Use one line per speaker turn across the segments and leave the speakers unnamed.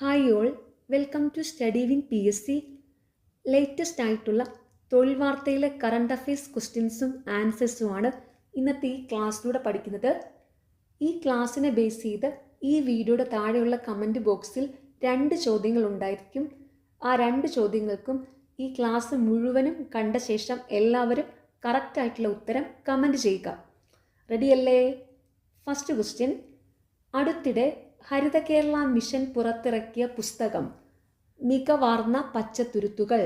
Hi all, welcome to study win P S C. Latest ആയിട്ടുള്ള തൊഴിൽ വാർത്തയിലെ current affairs ക്വസ്റ്റ്യൻസും ആൻസേഴ്സുമാണ് ഇന്നത്തെ ഈ ക്ലാസ്സിലൂടെ പഠിക്കുന്നത്. ഈ ക്ലാസ്സിനെ ബേസ് ചെയ്ത് ഈ വീഡിയോയുടെ താഴെയുള്ള കമൻറ്റ് ബോക്സിൽ 2 ചോദ്യങ്ങൾ ഉണ്ടായിരിക്കും. ആ 2 ചോദ്യങ്ങൾക്കും ഈ ക്ലാസ് മുഴുവനും കണ്ട ശേഷം എല്ലാവരും കറക്റ്റായിട്ടുള്ള ഉത്തരം കമൻറ്റ് ചെയ്യുക. റെഡിയല്ലേ? ഫസ്റ്റ് ക്വസ്റ്റ്യൻ, അടുത്തിടെ ഹരിത കേരള മിഷൻ പുറത്തിറക്കിയ പുസ്തകം മികവാർന്ന പച്ചത്തുരുത്തുകൾ.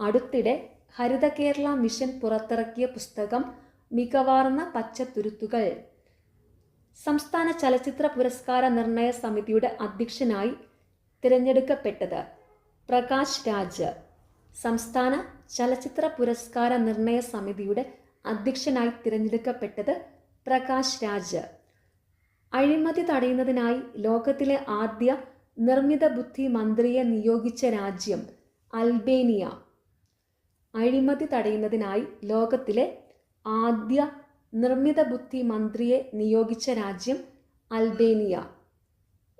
അടുത്തിടെ ഹരിത കേരള മിഷൻ പുറത്തിറക്കിയ പുസ്തകം മികവാർന്ന പച്ചത്തുരുത്തുകൾ. സംസ്ഥാന ചലച്ചിത്ര പുരസ്കാര നിർണയ സമിതിയുടെ അധ്യക്ഷനായി തിരഞ്ഞെടുക്കപ്പെട്ടത് പ്രകാശ് രാജ്. സംസ്ഥാന ചലച്ചിത്ര പുരസ്കാര നിർണയ സമിതിയുടെ അധ്യക്ഷനായി തിരഞ്ഞെടുക്കപ്പെട്ടത് പ്രകാശ് രാജ്. അഴിമതി തടയുന്നതിനായി ലോകത്തിലെ ആദ്യ നിർമ്മിത ബുദ്ധി മന്ത്രിയെ നിയോഗിച്ച രാജ്യം അൽബേനിയ. അഴിമതി തടയുന്നതിനായി ലോകത്തിലെ ആദ്യ നിർമ്മിത ബുദ്ധി മന്ത്രിയെ നിയോഗിച്ച രാജ്യം അൽബേനിയ.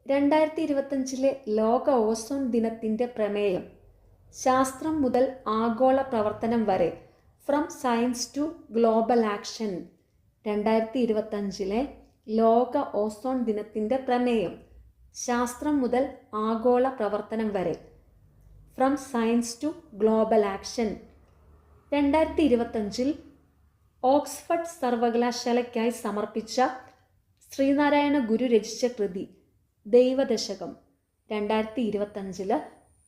2025 ലോക ഓസോൺ ദിനത്തിൻ്റെ പ്രമേയം ശാസ്ത്രം മുതൽ ആഗോള പ്രവർത്തനം വരെ, from science to global action. 2025 ലോക ഓസോൺ ദിനത്തിൻ്റെ പ്രമേയം ശാസ്ത്രം മുതൽ ആഗോള പ്രവർത്തനം വരെ, from science to global action. 2025 Oxford സർവകലാശാലയ്ക്കായി സമർപ്പിച്ച ശ്രീനാരായണ ഗുരു രചിച്ച കൃതി ദൈവദശകം. 2025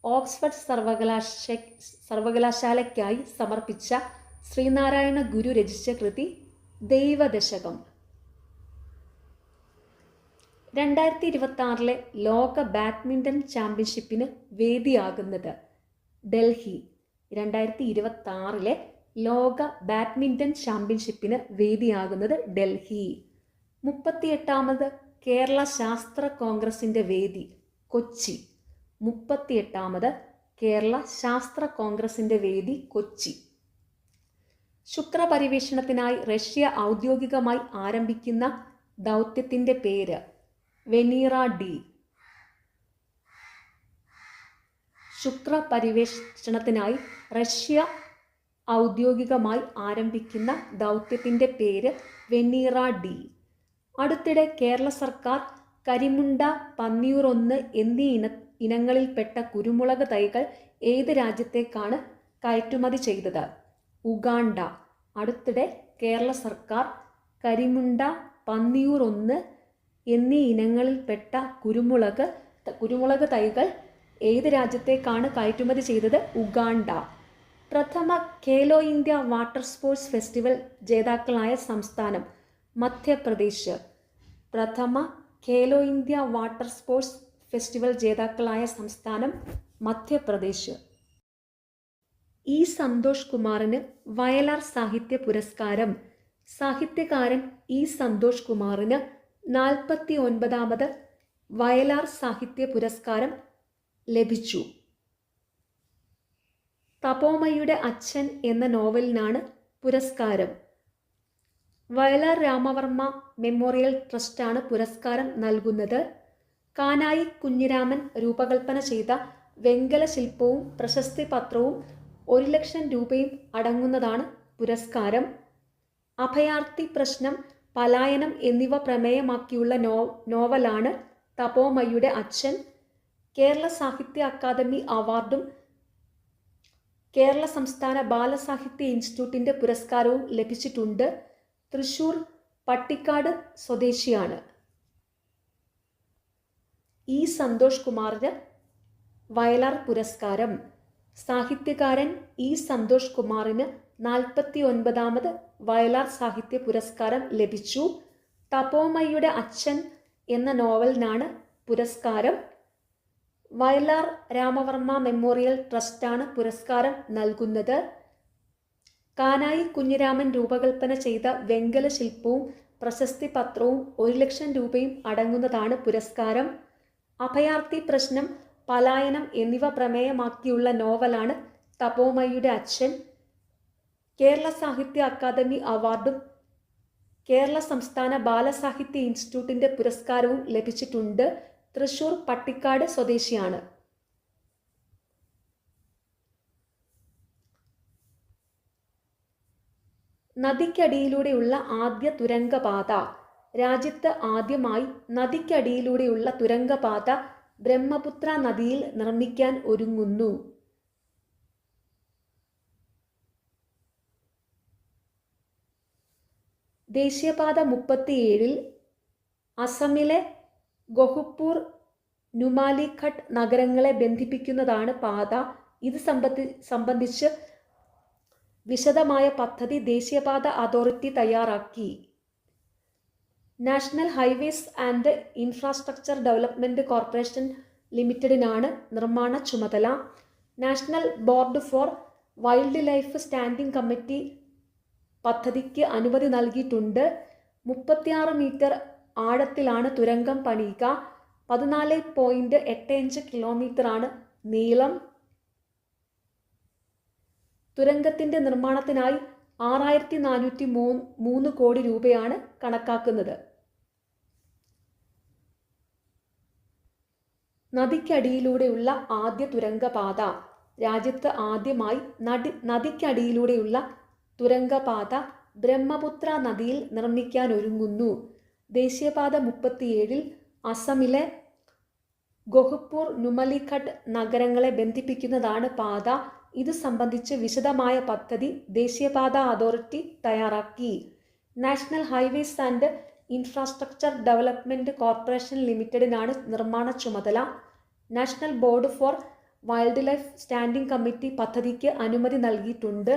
ഓക്സ്ഫഡ് സർവകലാശാലയ്ക്കായി സമർപ്പിച്ച ശ്രീനാരായണ ഗുരു രചിച്ച കൃതി ദൈവദശകം. 2026 ലോക ബാഡ്മിൻ്റൺ ചാമ്പ്യൻഷിപ്പിന് വേദിയാകുന്നത് ഡൽഹി. 2026 ലോക ബാഡ്മിൻ്റൺ ചാമ്പ്യൻഷിപ്പിന് വേദിയാകുന്നത് ഡൽഹി. 38ാമത് കേരള ശാസ്ത്ര കോൺഗ്രസിൻ്റെ വേദി കൊച്ചി. 38ാമത് കേരള ശാസ്ത്ര കോൺഗ്രസിൻ്റെ വേദി കൊച്ചി. ശുക്രപര്യവേഷണത്തിനായി റഷ്യ ഔദ്യോഗികമായി ആരംഭിക്കുന്ന ദൗത്യത്തിൻ്റെ പേര് വെനീറ ഡി. ശുക്രപര്യവേഷണത്തിനായി റഷ്യ ഔദ്യോഗികമായി ആരംഭിക്കുന്ന ദൗത്യത്തിൻ്റെ പേര് വെനീറ ഡി. അടുത്തിടെ കേരള സർക്കാർ കരിമുണ്ട, പന്നിയൂർ 1 എന്നീ ഇനങ്ങളിൽപ്പെട്ട കുരുമുളക് തൈകൾ ഏത് രാജ്യത്തേക്കാണ് കയറ്റുമതി ചെയ്തത്? ഉഗാണ്ട. അടുത്തിടെ കേരള സർക്കാർ കരിമുണ്ട, പന്നിയൂർ 1 എന്നീ ഇനങ്ങളിൽപ്പെട്ട കുരുമുളക് തൈകൾ ഏത് രാജ്യത്തേക്കാണ് കയറ്റുമതി ചെയ്തത്? ഉഗാണ്ട. പ്രഥമ Khelo India water sports festival ജേതാക്കളായ സംസ്ഥാനം മധ്യപ്രദേശ്. പ്രഥമ Khelo India water sports festival ജേതാക്കളായ സംസ്ഥാനം മധ്യപ്രദേശ്. ഇ സന്തോഷ് കുമാറിന് വയലാർ സാഹിത്യ പുരസ്കാരം. സാഹിത്യകാരൻ ഇ സന്തോഷ് കുമാറിന് 49ാമത് വയലാർ സാഹിത്യ പുരസ്കാരം ലഭിച്ചു. തപോമയുടെ അച്ഛൻ എന്ന നോവലിനാണ് പുരസ്കാരം. വയലാർ രാമവർമ്മ മെമ്മോറിയൽ ട്രസ്റ്റാണ് പുരസ്കാരം നൽകുന്നത്. കാനായി കുഞ്ഞിരാമൻ രൂപകൽപ്പന ചെയ്ത വെങ്കല ശില്പവും പ്രശസ്തി പത്രവും 1,00,000 രൂപയും അടങ്ങുന്നതാണ് പുരസ്കാരം. അഭയാർത്ഥി പ്രശ്നം, പലായനം എന്നിവ പ്രമേയമാക്കിയുള്ള നോവലാണ് തപോമയുടെ അച്ഛൻ. കേരള സാഹിത്യ അക്കാദമി അവാർഡും കേരള സംസ്ഥാന ബാലസാഹിത്യ ഇൻസ്റ്റിറ്റ്യൂട്ടിൻ്റെ പുരസ്കാരവും ലഭിച്ചിട്ടുണ്ട്. തൃശൂർ പട്ടിക്കാട് സ്വദേശിയാണ്. ഇ സന്തോഷ് കുമാറിന് വയലാർ പുരസ്കാരം. സാഹിത്യകാരൻ ഇ സന്തോഷ് കുമാറിന് 49ാമത് വയലാർ സാഹിത്യ പുരസ്കാരം ലഭിച്ചു. തപോമയുടെ അച്ഛൻ എന്ന നോവലിനാണ് പുരസ്കാരം. വയലാർ രാമവർമ്മ മെമ്മോറിയൽ ട്രസ്റ്റാണ് പുരസ്കാരം നൽകുന്നത്. കാനായി കുഞ്ഞിരാമൻ രൂപകൽപ്പന ചെയ്ത വെങ്കല ശില്പവും പ്രശസ്തി പത്രവും 1,00,000 രൂപയും അടങ്ങുന്നതാണ് പുരസ്കാരം. അഭയാർത്ഥി പ്രശ്നം, പലായനം എന്നിവ പ്രമേയമാക്കിയുള്ള നോവലാണ് തപോമയുടെ അച്ഛൻ. കേരള സാഹിത്യ അക്കാദമി അവാർഡും കേരള സംസ്ഥാന ബാലസാഹിത്യ ഇൻസ്റ്റിറ്റ്യൂട്ടിൻ്റെ പുരസ്കാരവും ലഭിച്ചിട്ടുണ്ട്. തൃശൂർ പട്ടിക്കാട് സ്വദേശിയാണ്. നദിക്കടിയിലൂടെയുള്ള ആദ്യ തുരങ്കപാത. രാജ്യത്ത് ആദ്യമായി നദിക്കടിയിലൂടെയുള്ള തുരങ്കപാത ബ്രഹ്മപുത്ര നദിയിൽ നിർമ്മിക്കാൻ ഒരുങ്ങുന്നു. ദേശീയപാത 37 അസമിലെ ഗോഹ്പൂർ നുമാലിഘട്ട് നഗരങ്ങളെ ബന്ധിപ്പിക്കുന്നതാണ് പാത. ഇത് സംബന്ധിച്ച് വിശദമായ പദ്ധതി ദേശീയപാത അതോറിറ്റി തയ്യാറാക്കി. National highways and infrastructure development corporation ലിമിറ്റഡിനാണ് നിർമ്മാണ ചുമതല. National board for wildlife standing committee പദ്ധതിക്ക് അനുമതി നൽകിയിട്ടുണ്ട്. 36 മീറ്റർ ആഴത്തിലാണ് തുരങ്കം പണിയുക. 14.85 കിലോമീറ്ററാണ് നീളം. തുരങ്കത്തിൻ്റെ നിർമ്മാണത്തിനായി 6403 കോടി രൂപയാണ് കണക്കാക്കുന്നത്. നദിക്കടിയിലൂടെയുള്ള ആദ്യ തുരങ്കപാത. രാജ്യത്ത് ആദ്യമായി നദിക്കടിയിലൂടെയുള്ള തുരങ്കപാത ബ്രഹ്മപുത്ര നദിയിൽ നിർമ്മിക്കാനൊരുങ്ങുന്നു. ദേശീയപാത 37 അസമിലെ ഗോഹ്പൂർ നുമാലിഘട്ട് നഗരങ്ങളെ ബന്ധിപ്പിക്കുന്നതാണ് പാത. ഇത് സംബന്ധിച്ച് വിശദമായ പദ്ധതി ദേശീയപാത അതോറിറ്റി തയ്യാറാക്കി. National highways and infrastructure development corporation ലിമിറ്റഡിനാണ് നിർമ്മാണ ചുമതല. National board for wildlife standing committee പദ്ധതിക്ക് അനുമതി നൽകിയിട്ടുണ്ട്.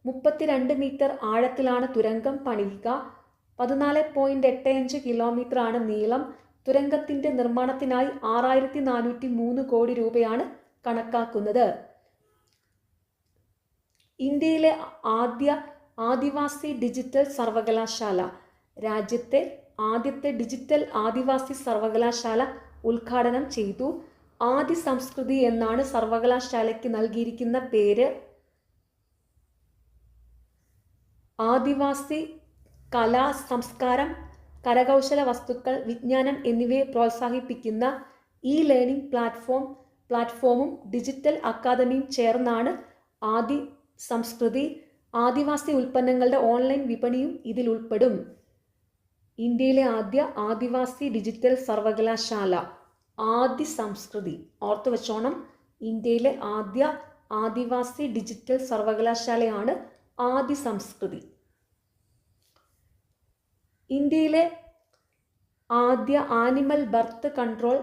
32 മീറ്റർ ആഴത്തിലാണ് തുരങ്കം പണിയുക. 14.85 കിലോമീറ്ററാണ് നീളം. തുരങ്കത്തിൻ്റെ നിർമ്മാണത്തിനായി 6403 കോടി രൂപയാണ് കണക്കാക്കുന്നത്. ഇന്ത്യയിലെ ആദ്യ ആദിവാസി ഡിജിറ്റൽ സർവകലാശാല. രാജ്യത്തെ ആദ്യത്തെ ഡിജിറ്റൽ ആദിവാസി സർവകലാശാല ഉദ്ഘാടനം ചെയ്തു. ആദി സംസ്കൃതി എന്നാണ് സർവകലാശാലയ്ക്ക് നൽകിയിരിക്കുന്ന പേര്. ആദിവാസി കല, സംസ്കാരം, കരകൗശല വസ്തുക്കൾ, വിജ്ഞാനം എന്നിവയെ പ്രോത്സാഹിപ്പിക്കുന്ന ലേണിംഗ് പ്ലാറ്റ്ഫോമും ഡിജിറ്റൽ അക്കാദമിയും ചേർന്നാണ് ആദി സംസ്കൃതി. ആദിവാസി ഉൽപ്പന്നങ്ങളുടെ ഓൺലൈൻ വിപണിയും ഇതിൽ ഉൾപ്പെടും. ഇന്ത്യയിലെ ആദ്യ ആദിവാസി ഡിജിറ്റൽ സർവകലാശാല ആദി സംസ്കൃതി. ഓർത്തു വെച്ചോണം, ഇന്ത്യയിലെ ആദ്യ ആദിവാസി ഡിജിറ്റൽ സർവകലാശാലയാണ് ആദി സംസ്കൃതി. ഇന്ത്യയിലെ ആദ്യ ആനിമൽ ബർത്ത് കൺട്രോൾ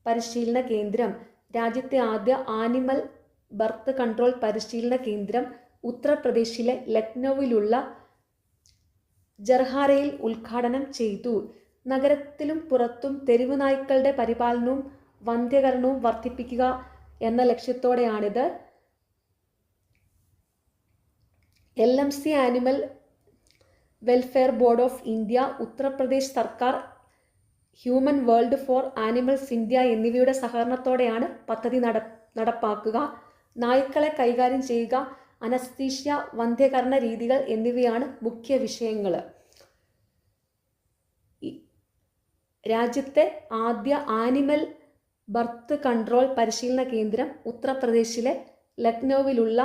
പരിശീലന കേന്ദ്രം. രാജ്യത്തെ ആദ്യ ആനിമൽ ബർത്ത് കൺട്രോൾ പരിശീലന കേന്ദ്രം ഉത്തർപ്രദേശിലെ ലക്നൌവിലുള്ള ജർഹാരയിൽ ഉദ്ഘാടനം ചെയ്തു. നഗരത്തിലും പുറത്തും തെരുവ് നായ്ക്കളുടെ പരിപാലനവും വന്ധ്യകരണവും വർദ്ധിപ്പിക്കുക എന്ന ലക്ഷ്യത്തോടെയാണിത്. LMC animal welfare board of India, Uttar Pradesh സർക്കാർ, humane world for animals India എന്നിവയുടെ സഹകരണത്തോടെയാണ് പദ്ധതി നടപ്പാക്കുക. നായ്ക്കളെ കൈകാര്യം ചെയ്യുക, അനസ്തീഷ്യ, വന്ധ്യകരണ രീതികൾ എന്നിവയാണ് മുഖ്യ വിഷയങ്ങൾ. രാജ്യത്തെ ആദ്യ ആനിമൽ ബർത്ത് കൺട്രോൾ പരിശീലന കേന്ദ്രം ഉത്തർപ്രദേശിലെ ലക്നൌവിലുള്ള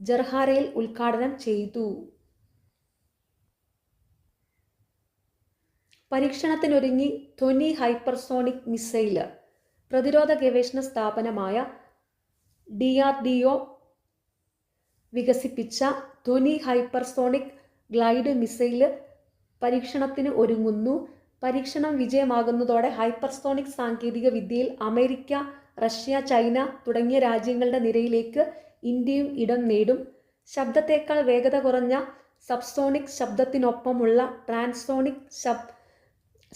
ജർഹാരയിൽ ഉദ്ഘാടനം ചെയ്തു. പരീക്ഷണത്തിനൊരുങ്ങി ധ്വനി ഹൈപ്പർസോണിക് മിസൈല്. പ്രതിരോധ ഗവേഷണ സ്ഥാപനമായ DRDO വികസിപ്പിച്ച ധ്വനി ഹൈപ്പർസോണിക് ഗ്ലൈഡ് മിസൈല് പരീക്ഷണത്തിന് ഒരുങ്ങുന്നു. പരീക്ഷണം വിജയമാകുന്നതോടെ ഹൈപ്പർസോണിക് സാങ്കേതിക വിദ്യയിൽ അമേരിക്ക, റഷ്യ, ചൈന തുടങ്ങിയ രാജ്യങ്ങളുടെ നിരയിലേക്ക് ഇന്ത്യയും ഇടം നേടും. ശബ്ദത്തേക്കാൾ വേഗത കുറഞ്ഞ സബ്സോണിക് ശബ്ദത്തിനൊപ്പമുള്ള ട്രാൻസോണിക്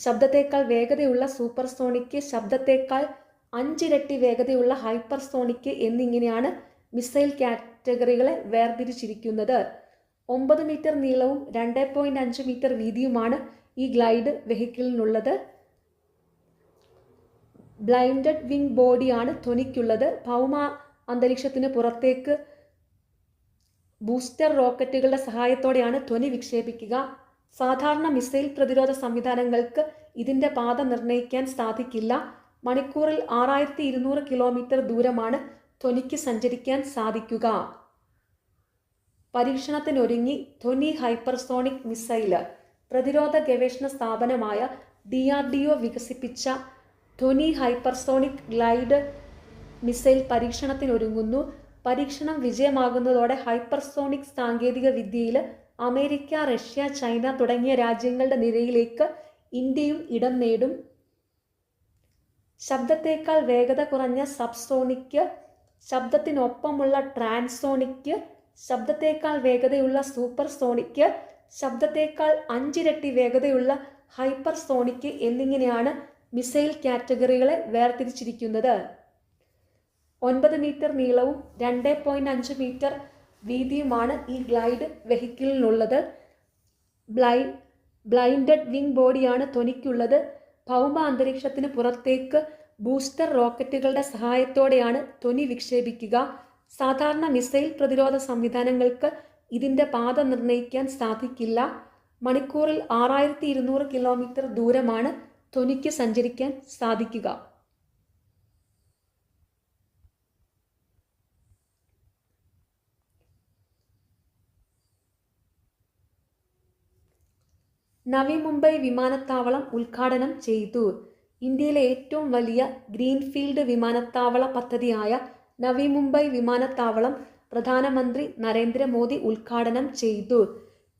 ശബ്ദത്തേക്കാൾ വേഗതയുള്ള സൂപ്പർസോണിക്, ശബ്ദത്തേക്കാൾ 5 ഇരട്ടി വേഗതയുള്ള ഹൈപ്പർസോണിക് എന്നിങ്ങനെയാണ് മിസൈൽ കാറ്റഗറികളെ വേർതിരിച്ചിരിക്കുന്നത്. 9 മീറ്റർ നീളവും 2.5 മീറ്റർ വീതിയുമാണ് ഈ ഗ്ലൈഡ് വെഹിക്കിളിനുള്ളത്. ബ്ലൈൻഡഡ് വിങ് ബോഡിയാണ് ധ്വനിക്കുള്ളത്. ഭൗമ അന്തരീക്ഷത്തിന് പുറത്തേക്ക് ബൂസ്റ്റർ റോക്കറ്റുകളുടെ സഹായത്തോടെയാണ് ധ്വനി വിക്ഷേപിക്കുക. സാധാരണ മിസൈൽ പ്രതിരോധ സംവിധാനങ്ങൾക്ക് ഇതിൻ്റെ പാത നിർണ്ണയിക്കാൻ സാധിക്കില്ല. മണിക്കൂറിൽ 6200 കിലോമീറ്റർ ദൂരമാണ് ധ്വനിക്ക് സഞ്ചരിക്കാൻ സാധിക്കുക. പരീക്ഷണത്തിനൊരുങ്ങി ധ്വനി ഹൈപ്പർസോണിക് മിസൈല്. പ്രതിരോധ ഗവേഷണ സ്ഥാപനമായ DRDO വികസിപ്പിച്ച ധ്വനി ഹൈപ്പർസോണിക് ഗ്ലൈഡ് മിസൈൽ പരീക്ഷണത്തിനൊരുങ്ങുന്നു. പരീക്ഷണം വിജയമാകുന്നതോടെ ഹൈപ്പർസോണിക് സാങ്കേതിക വിദ്യയിൽ അമേരിക്ക, റഷ്യ, ചൈന തുടങ്ങിയ രാജ്യങ്ങളുടെ നിരയിലേക്ക് ഇന്ത്യയും ഇടം നേടും. ശബ്ദത്തേക്കാൾ വേഗത കുറഞ്ഞ സബ്സോണിക്, ശബ്ദത്തിനൊപ്പമുള്ള ട്രാൻസോണിക്, ശബ്ദത്തേക്കാൾ വേഗതയുള്ള സൂപ്പർസോണിക്, ശബ്ദത്തേക്കാൾ 5 ഇരട്ടി വേഗതയുള്ള ഹൈപ്പർസോണിക് എന്നിങ്ങനെയാണ് മിസൈൽ കാറ്റഗറികളെ വേർതിരിച്ചിരിക്കുന്നത്. 9 മീറ്റർ നീളവും 2.5 മീറ്റർ വീതിയുമാണ് ഈ ഗ്ലൈഡ് വെഹിക്കിളിനുള്ളത്. ബ്ലൈൻഡഡ് വിങ് ബോഡിയാണ് ധ്വനിക്കുള്ളത്. ഭൗമ അന്തരീക്ഷത്തിന് പുറത്തേക്ക് ബൂസ്റ്റർ റോക്കറ്റുകളുടെ സഹായത്തോടെയാണ് ധ്വനി വിക്ഷേപിക്കുക. സാധാരണ മിസൈൽ പ്രതിരോധ സംവിധാനങ്ങൾക്ക് ഇതിൻ്റെ പാത നിർണ്ണയിക്കാൻ സാധിക്കില്ല. മണിക്കൂറിൽ 6200 കിലോമീറ്റർ ദൂരമാണ് ധ്വനിക്ക് സഞ്ചരിക്കാൻ സാധിക്കുക. നവി മുംബൈ വിമാനത്താവളം ഉദ്ഘാടനം ചെയ്തു. ഇന്ത്യയിലെ ഏറ്റവും വലിയ ഗ്രീൻഫീൽഡ് വിമാനത്താവള പദ്ധതിയായ നവി മുംബൈ വിമാനത്താവളം പ്രധാനമന്ത്രി നരേന്ദ്രമോദി ഉദ്ഘാടനം ചെയ്തു.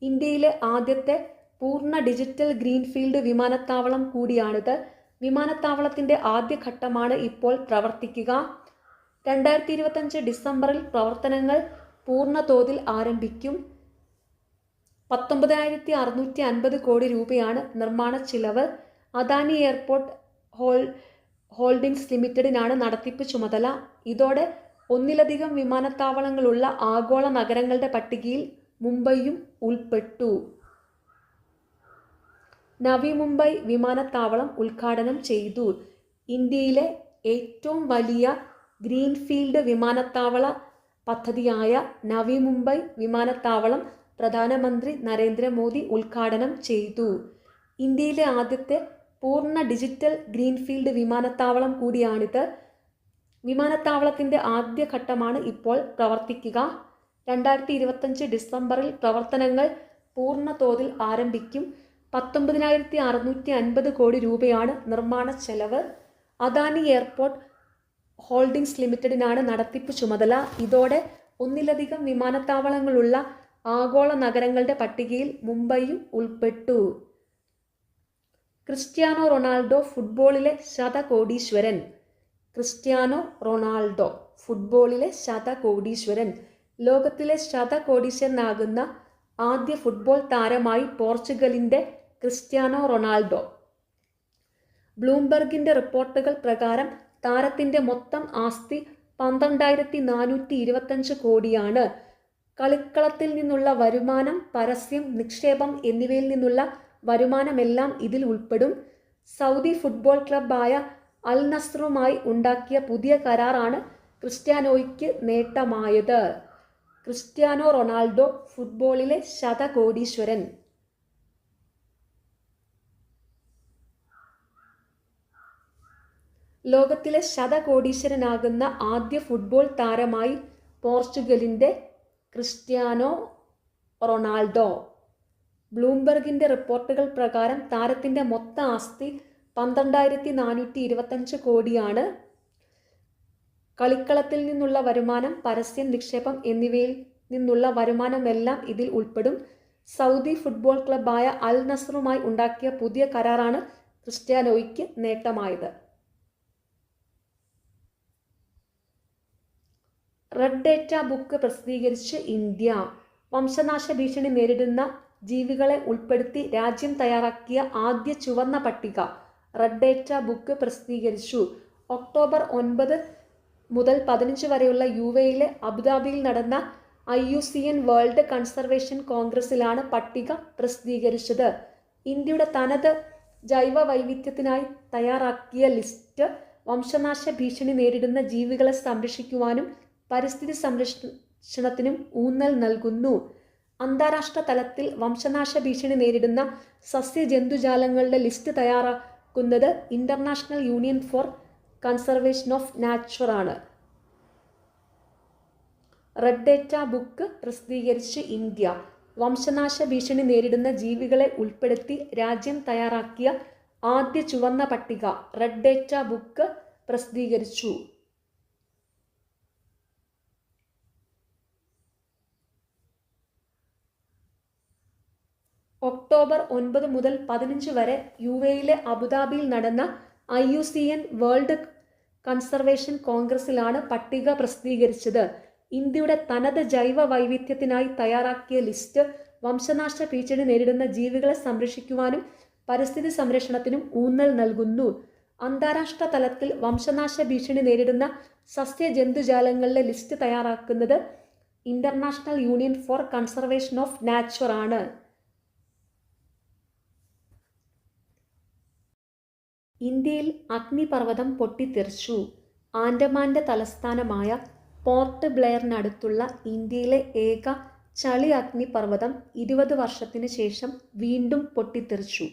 ഇന്ത്യയിലെ ആദ്യത്തെ പൂർണ്ണ ഡിജിറ്റൽ ഗ്രീൻഫീൽഡ് വിമാനത്താവളം കൂടിയാണിത്. വിമാനത്താവളത്തിൻ്റെ ആദ്യഘട്ടമാണ് ഇപ്പോൾ പ്രവർത്തിക്കുക. 2025 ഡിസംബറിൽ പ്രവർത്തനങ്ങൾ പൂർണ്ണ തോതിൽ ആരംഭിക്കും. 19,650 കോടി രൂപയാണ് നിർമ്മാണ ചിലവ്. അദാനി എയർപോർട്ട് ഹോൾഡിംഗ്സ് ലിമിറ്റഡിനാണ് നടത്തിപ്പ് ചുമതല. ഇതോടെ ഒന്നിലധികം വിമാനത്താവളങ്ങളുള്ള ആഗോള നഗരങ്ങളുടെ പട്ടികയിൽ മുംബൈയും ഉൾപ്പെട്ടു. നവി മുംബൈ വിമാനത്താവളം ഉദ്ഘാടനം ചെയ്തു. ഇന്ത്യയിലെ ഏറ്റവും വലിയ ഗ്രീൻഫീൽഡ് വിമാനത്താവള പദ്ധതിയായ നവി മുംബൈ വിമാനത്താവളം പ്രധാനമന്ത്രി നരേന്ദ്രമോദി ഉദ്ഘാടനം ചെയ്തു. ഇന്ത്യയിലെ ആദ്യത്തെ പൂർണ്ണ ഡിജിറ്റൽ ഗ്രീൻഫീൽഡ് വിമാനത്താവളം കൂടിയാണിത്. വിമാനത്താവളത്തിൻ്റെ ആദ്യഘട്ടമാണ് ഇപ്പോൾ പ്രവർത്തിക്കുക. 2025 ഡിസംബറിൽ പ്രവർത്തനങ്ങൾ പൂർണ്ണ തോതിൽ ആരംഭിക്കും. 19,650 കോടി രൂപയാണ് നിർമ്മാണ ചെലവ്. അദാനി എയർപോർട്ട് ഹോൾഡിംഗ്സ് ലിമിറ്റഡിനാണ് നടത്തിപ്പ് ചുമതല. ഇതോടെ ഒന്നിലധികം വിമാനത്താവളങ്ങളുള്ള ആഗോള നഗരങ്ങളുടെ പട്ടികയിൽ മുംബൈയും ഉൾപ്പെട്ടു. ക്രിസ്ത്യാനോ റൊണാൾഡോ ഫുട്ബോളിലെ ശതകോടീശ്വരൻ. ക്രിസ്ത്യാനോ റൊണാൾഡോ ഫുട്ബോളിലെ ശതകോടീശ്വരൻ. ലോകത്തിലെ ശതകോടീശ്വരനാകുന്ന ആദ്യ ഫുട്ബോൾ താരമായി പോർച്ചുഗലിൻ്റെ ക്രിസ്ത്യാനോ റൊണാൾഡോ. ബ്ലൂംബെർഗിൻ്റെ റിപ്പോർട്ടുകൾ പ്രകാരം താരത്തിൻ്റെ മൊത്തം ആസ്തി 12,425 കോടിയാണ്. കളിക്കളത്തിൽ നിന്നുള്ള വരുമാനം, പരസ്യം, നിക്ഷേപം എന്നിവയിൽ നിന്നുള്ള വരുമാനമെല്ലാം ഇതിൽ ഉൾപ്പെടും. സൗദി ഫുട്ബോൾ ക്ലബ്ബായ അൽ നസ്റുമായി ഉണ്ടാക്കിയ പുതിയ കരാറാണ് ക്രിസ്ത്യാനോയ്ക്ക് നേട്ടമായത്. ക്രിസ്ത്യാനോ റൊണാൾഡോ ഫുട്ബോളിലെ ശതകോടീശ്വരൻ. ലോകത്തിലെ ശതകോടീശ്വരനാകുന്ന ആദ്യ ഫുട്ബോൾ താരമായി പോർച്ചുഗലിൻ്റെ ക്രിസ്ത്യാനോ റൊണാൾഡോ. ബ്ലൂംബെർഗിൻ്റെ റിപ്പോർട്ടുകൾ പ്രകാരം താരത്തിൻ്റെ മൊത്ത ആസ്തി 12,425 കോടിയാണ്. കളിക്കളത്തിൽ നിന്നുള്ള വരുമാനം, പരസ്യം, നിക്ഷേപം എന്നിവയിൽ നിന്നുള്ള വരുമാനമെല്ലാം ഇതിൽ ഉൾപ്പെടും. സൗദി ഫുട്ബോൾ ക്ലബ്ബായ അൽ നസ്റുമായി ഉണ്ടാക്കിയ പുതിയ കരാറാണ് ക്രിസ്ത്യാനോയ്ക്ക് നേട്ടമായത്. റെഡ് ഡേറ്റ ബുക്ക് പ്രസിദ്ധീകരിച്ച് ഇന്ത്യ. വംശനാശ ഭീഷണി നേരിടുന്ന ജീവികളെ ഉൾപ്പെടുത്തി രാജ്യം തയ്യാറാക്കിയ ആദ്യ ചുവന്ന പട്ടിക റെഡ് ഡേറ്റ ബുക്ക് പ്രസിദ്ധീകരിച്ചു. ഒക്ടോബർ 9 മുതൽ 15 വരെയുള്ള UAEയിലെ അബുദാബിയിൽ നടന്ന IUCN വേൾഡ് കൺസർവേഷൻ കോൺഗ്രസിലാണ് പട്ടിക പ്രസിദ്ധീകരിച്ചത്. ഇന്ത്യയുടെ തനത് ജൈവ വൈവിധ്യത്തിനായി തയ്യാറാക്കിയ ലിസ്റ്റ് വംശനാശ ഭീഷണി നേരിടുന്ന ജീവികളെ സംരക്ഷിക്കുവാനും പരിസ്ഥിതി സംരക്ഷണത്തിനും ഊന്നൽ നൽകുന്നു. അന്താരാഷ്ട്ര തലത്തിൽ വംശനാശ ഭീഷണി നേരിടുന്ന സസ്യജന്തുജാലങ്ങളുടെ ലിസ്റ്റ് തയ്യാറാക്കുന്നത് international union for conservation of nature ആണ്. റെഡ് ഡേറ്റ ബുക്ക് പ്രസിദ്ധീകരിച്ച് ഇന്ത്യ. വംശനാശ ഭീഷണി നേരിടുന്ന ജീവികളെ ഉൾപ്പെടുത്തി രാജ്യം തയ്യാറാക്കിയ ആദ്യ ചുവന്ന പട്ടിക റെഡ് ഡേറ്റ ബുക്ക് പ്രസിദ്ധീകരിച്ചു. ഒക്ടോബർ 9 മുതൽ 15 വരെ UAE അബുദാബിയിൽ നടന്ന IUCN വേൾഡ് കൺസർവേഷൻ കോൺഗ്രസിലാണ് പട്ടിക പ്രസിദ്ധീകരിച്ചത്. ഇന്ത്യയുടെ തനത് ജൈവ വൈവിധ്യത്തിനായി തയ്യാറാക്കിയ ലിസ്റ്റ് വംശനാശ ഭീഷണി നേരിടുന്ന ജീവികളെ സംരക്ഷിക്കുവാനും പരിസ്ഥിതി സംരക്ഷണത്തിനും ഊന്നൽ നൽകുന്നു. അന്താരാഷ്ട്ര തലത്തിൽ വംശനാശ ഭീഷണി നേരിടുന്ന സസ്യജന്തുജാലങ്ങളുടെ ലിസ്റ്റ് തയ്യാറാക്കുന്നത് international union for conservation of nature ആണ്. ഇന്ത്യയിൽ അഗ്നിപർവ്വതം പൊട്ടിത്തെറിച്ചു. ആൻഡമാന്റെ തലസ്ഥാനമായ പോർട്ട് ബ്ലെയറിനടുത്തുള്ള ഇന്ത്യയിലെ ഏക ചളി അഗ്നിപർവ്വതം 20 വർഷത്തിന് ശേഷം വീണ്ടും പൊട്ടിത്തെറിച്ചു.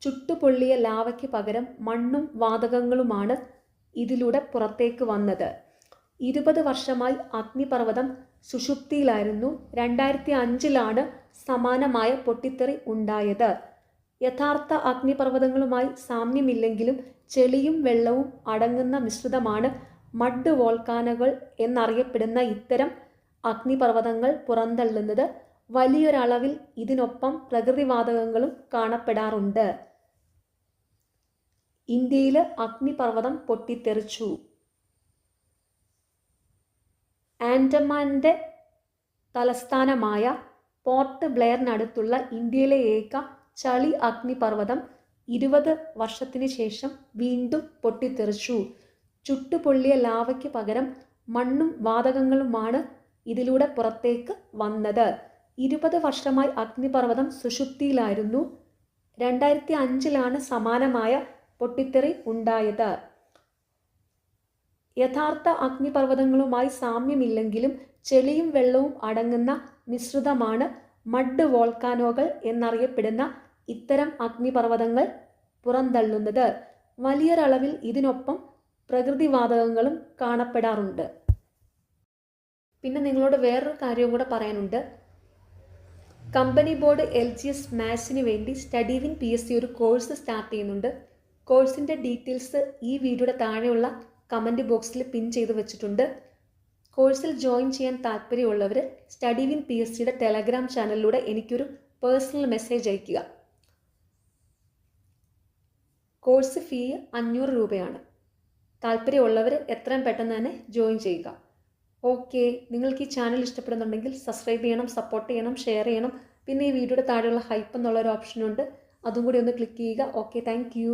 ചുട്ടുപൊള്ളിയ ലാവയ്ക്ക് പകരം മണ്ണും വാതകങ്ങളുമാണ് ഇതിലൂടെ പുറത്തേക്ക് വന്നത്. 20 വർഷമായി അഗ്നിപർവ്വതം സുഷുപ്തിയിലായിരുന്നു. 2005 സമാനമായ പൊട്ടിത്തെറി ഉണ്ടായത്. യഥാർത്ഥ അഗ്നിപർവ്വതങ്ങളുമായി സാമ്യമില്ലെങ്കിലും ചെളിയും വെള്ളവും അടങ്ങുന്ന മിശ്രിതമാണ് മഡ് വോൾക്കാനുകൾ എന്നറിയപ്പെടുന്ന ഇത്തരം അഗ്നിപർവ്വതങ്ങൾ പുറന്തള്ളുന്നത്. വലിയൊരളവിൽ ഇതിനൊപ്പം പ്രകൃതിവാതകങ്ങളും കാണപ്പെടാറുണ്ട്. ഇന്ത്യയിൽ അഗ്നിപർവ്വതം പൊട്ടിത്തെറിച്ചു. ആൻഡമാന്റെ തലസ്ഥാനമായ പോർട്ട് ബ്ലെയറിനടുത്തുള്ള ഇന്ത്യയിലെ ഏക ചളി അഗ്നിപർവ്വതം 20 വർഷത്തിന് ശേഷം വീണ്ടും പൊട്ടിത്തെറിച്ചു. ചുട്ടുപൊള്ളിയ ലാവയ്ക്ക് പകരം മണ്ണും വാതകങ്ങളുമാണ് ഇതിലൂടെ പുറത്തേക്ക് വന്നത്. 20 വർഷമായി അഗ്നിപർവ്വതം സുഷുപ്തിയിലായിരുന്നു. 2005 സമാനമായ പൊട്ടിത്തെറി ഉണ്ടായത്. യഥാർത്ഥ അഗ്നിപർവ്വതങ്ങളുമായി സാമ്യമില്ലെങ്കിലും ചെളിയും വെള്ളവും അടങ്ങുന്ന മിശ്രിതമാണ് മഡ് വോൾക്കാനോകൾ എന്നറിയപ്പെടുന്ന ഇത്തരം അഗ്നിപർവ്വതങ്ങൾ പുറന്തള്ളുന്നത്. വലിയൊരളവിൽ ഇതിനൊപ്പം പ്രകൃതിവാതകങ്ങളും കാണപ്പെടാറുണ്ട്. പിന്നെ നിങ്ങളോട് വേറൊരു കാര്യവും കൂടെ പറയാനുണ്ട്. കമ്പനി ബോർഡ് LGS മാത്സിന് വേണ്ടി സ്റ്റഡി വിൻ PSC ഒരു കോഴ്സ് സ്റ്റാർട്ട് ചെയ്യുന്നുണ്ട്. കോഴ്സിൻ്റെ ഡീറ്റെയിൽസ് ഈ വീഡിയോയുടെ താഴെയുള്ള കമൻറ്റ് ബോക്സിൽ പിൻ ചെയ്ത് വെച്ചിട്ടുണ്ട്. കോഴ്സിൽ ജോയിൻ ചെയ്യാൻ താല്പര്യമുള്ളവർ സ്റ്റഡി വിൻ PSCയുടെ ടെലഗ്രാം ചാനലിലൂടെ എനിക്കൊരു പേഴ്സണൽ മെസ്സേജ് അയയ്ക്കുക. കോഴ്സ് ഫീ 500 രൂപയാണ്. താല്പര്യമുള്ളവർ എത്രയും പെട്ടെന്ന് തന്നെ ജോയിൻ ചെയ്യുക. ഓക്കെ, നിങ്ങൾക്ക് ഈ ചാനൽ ഇഷ്ടപ്പെടുന്നുണ്ടെങ്കിൽ സബ്സ്ക്രൈബ് ചെയ്യണം, സപ്പോർട്ട് ചെയ്യണം, ഷെയർ ചെയ്യണം. പിന്നെ ഈ വീഡിയോയുടെ താഴെയുള്ള ഹൈപ്പ് എന്നുള്ളൊരു ഓപ്ഷനുണ്ട്, അതും കൂടി ഒന്ന് ക്ലിക്ക് ചെയ്യുക. Okay, thank you.